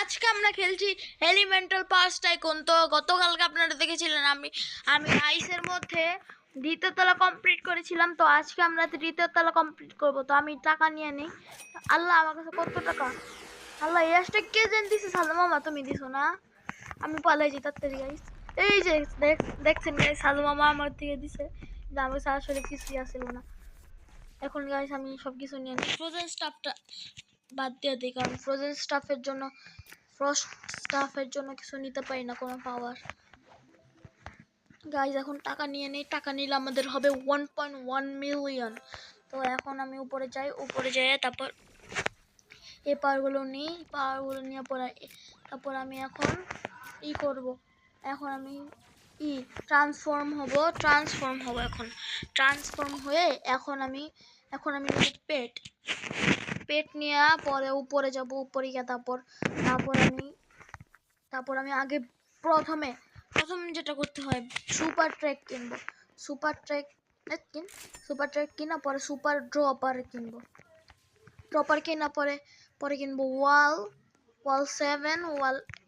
আজকে আমরা খেলছি এলিমেন্টাল পাস টাইকুন। তো গতকালকে আপনারা দেখেছিলেন আমি আইসের মধ্যে দ্বিতীয় তলা কমপ্লিট করেছিলাম। তো আজকে আমরা তৃতীয় তলা কমপ্লিট করব। তো আমি টাকা নিয়ে নিই। আল্লাহ, আমার কাছে কত টাকা! আল্লাহ, এসটা কে যেন দিছে? সাদা মামা তুমি দিছো না? আমি পালাই যাই তাড়াতাড়ি গাইস। এই যে দেখছেন গাইস, সাদা মামা আমার থেকে দিছে, কিন্তু আমার কাছে আসলে কিছুই আসছিল না। এখন গাইস আমি সব কিছু নিয়ে নিই। ফ্রোজেন স্টাফটা বাদ দিয়ে দিই, কারণ ফ্রোজেন স্টাফের জন্য কিছু নিতে পারি না, কোনো পাওয়ার। গাইজ এখন টাকা নিয়ে নেই। টাকা নিলে আমাদের হবে 1.1 মিলিয়ন। তো এখন আমি উপরে যাই, তারপর এই পাওয়ারগুলো নিই। পাওয়ারগুলো নিয়ে পরে তারপর আমি এখন করব। এখন আমি ট্রান্সফর্ম হব। এখন ট্রান্সফর্ম হয়ে এখন আমি পেট নিয়ে পরে উপরে যাব। উপরে গিয়ে তারপর আমি আগে প্রথম যেটা করতে হয়, সুপার ট্র্যাক কিনবো। সুপার ট্র্যাক কিনা পরে সুপার ড্রপার কিনবো। ড্রপার কেনা পরে কিনবো ওয়াল 7,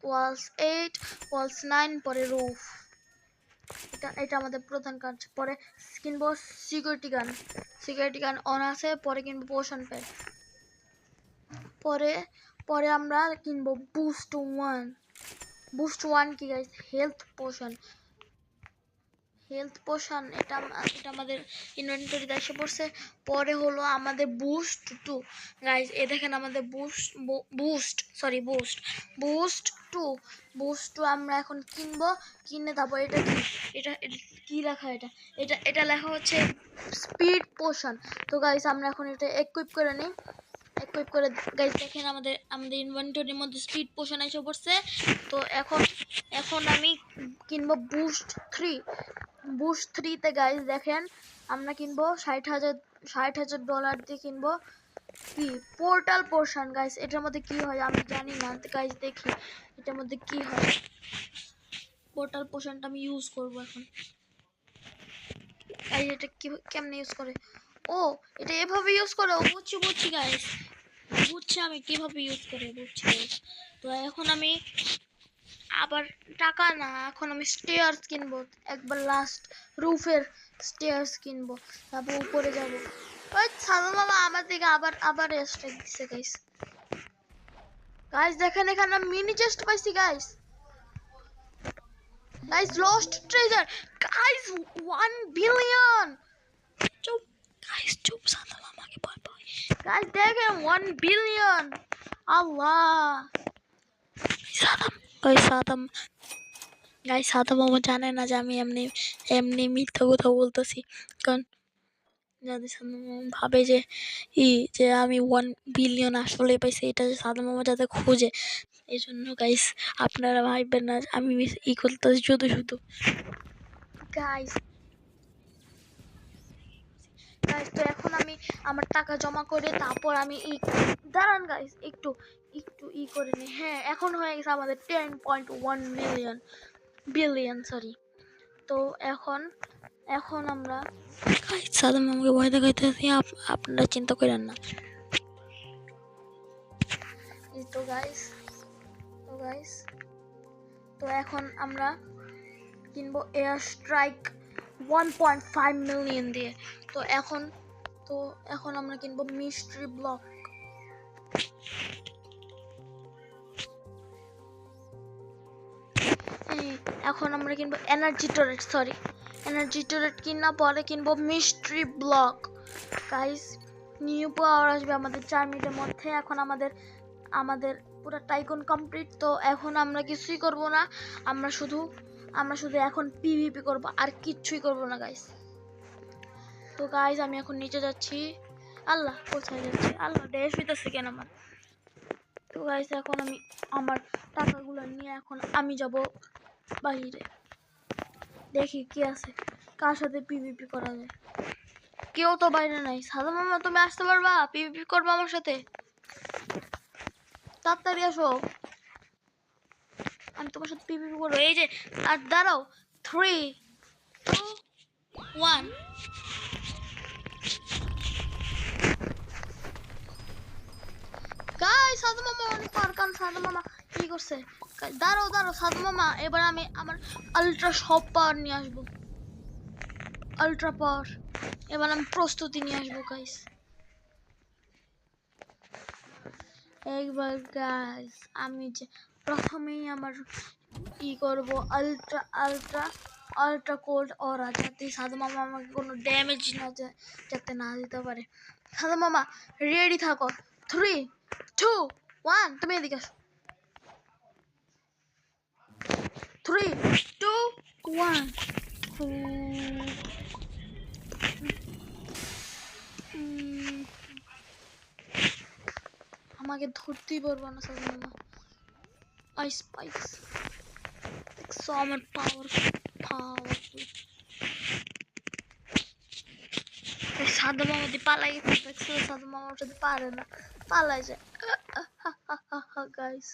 ওয়ালস 8, ওয়ালস 9, পরে রুফ। এটা আমাদের প্রধান কাজ। পরে কিনবো সিকিউরিটি গান অন আছে। পরে কিনবো পোশন প্যাড। পরে আমরা কিনবো বুস্ট 1 কি গাইস? Health potion. এটা আমাদের ইনভেন্টরিতে এসে পড়ছে। পরে হলো আমাদের বুস্ট 2 গাইস। এ দেখেন আমাদের বুস্ট 2 আমরা এখন কিনে তারপর এটা কি লেখা? এটা লেখা হচ্ছে স্পিড পোশন। তো গাইস আমরা এখন এটা ইকুইপ করে নিই। গাইস দেখেন আমাদের ইনভেন্টরির মধ্যে স্পিড পোশন এসে পড়ছে। তো এখন আমি কিনবো বুস্ট 3 তে গাইস দেখেন আমরা কিনবো 60,000 ডলার দিয়ে কিনবো কি পোর্টাল পোর্শন। গাইস এটার মধ্যে কি হয় আমি জানি না। গাইস দেখি এটার মধ্যে কি হয়। পোর্টাল পোর্শনটা আমি ইউজ করব এখন। গাইস এটা কেমনে ইউজ করে? ও, এটা এভাবে ইউজ করে। ও বুঝছি গাইস, বুঝছি আমি কিভাবে ইউজ করে, বুঝছি। তো এখন আমি আবার টাকা না, এখন আমি স্টেয়ার্স কিনবো। একবার লাস্ট রুফের স্টেয়ার্স কিনবো, তারপর উপরে যাব। ওই সাদা মামা আমার দিকে আবার স্ট্রাইক দিছে গাইস দেখেন এখানে মিনি চেস্ট পাইছি guys lost treasure guys 1 billion. চুপ সাদা মামাকে ভয় পাই। গাইস দেখেন 1 বিলিয়ন। আল্লাহ, সাদা মামা জানে না যে আমি এমনি মিথ্যা কথা বলতেছি। কারণ যাদের সাদা মামা ভাবে যে আমি 1 বিলিয়ন আসলে পাইছি, এটা সাদা মামা যাতে খুঁজে। এই জন্য গাইস আপনারা ভাববেন না আমি করতেছি শুধু গাইস। তো এখন আমি আমার টাকা জমা করে তারপর আমি দাঁড়ান গাইস, একটু করে নি। হ্যাঁ, এখন হয়ে গেছে আমাদের 10.1 বিলিয়ন। তো এখন আমরা সাদা মামাকে ভয় দেখাইতেছি, আপনারা চিন্তা করেন না। তো এখন আমরা কিনবো এয়ার স্ট্রাইক 1.5 মিলিয়ন দিয়ে। তো এখন আমরা কিনবো মিস্ট্রি ব্লক। এখন আমরা কিনবো এনার্জি টোরেট কিনা পরে কিনবো মিস্ট্রি ব্লক। গাইস নিউ পাওয়ার আসবে আমাদের 4 মিনিটের মধ্যে। এখন আমাদের পুরো টাইকুন কমপ্লিট। তো এখন আমরা কিছুই করব না, আমরা শুধু এখন পিভিপি করব, আর কিচ্ছুই করব না গাইস। তো গাইস আমি এখন নিচে যাচ্ছি। আল্লাহ, কোথায় যাচ্ছি? আল্লাহ, ড্যাশ হইতেছে কেন আমার? তো গাইস এখন আমি আমার টাকাগুলো নিয়ে এখন আমি যাব বাইরে, দেখি কি আছে, কার সাথে পিভিপি করা যায়। কেউ তো বাইরে নাই। সাদা মামা তুমি আসতে পারবা? পিভিপি করবো আমার সাথে? তাড়াতাড়ি আসো, আমি তোমার সাথে পিভিপি করবো। এই যে, আর দাঁড়াও, 3, 2, 1। গাইস সাদা মামা অনেক পার, কারণ সাদা মামা কি কি করছে? দাঁড়াও দাঁড়াও সাধু মামা, এবার আমি আমার আলট্রা সব পাওয়ার নিয়ে আসবো, আলট্রা পাওয়ার। এবার আমি প্রস্তুতি নিয়ে আসবো গাইস। একবার গাইস আমি যে প্রথমেই আমার ই করবো আলট্রা আলট্রা আলট্রা কোল্ড অরা, যাতে সাধু মামা আমাকে কোনো ড্যামেজ যাতে না দিতে পারে। সাধু মামা রেডি থাকো, 3 2 1, তুমি এদিকে আসো। 3 2 1। আমাকে ধরতেই পারবো না সাধু মামা। আইস স্পাইস দেখছো আমার পাওয়ারফুল। সাধু মামা দিয়ে পালাই গেছে, দেখছো সাধু মামার সাথে পারে না, পালাই যায় গাইস।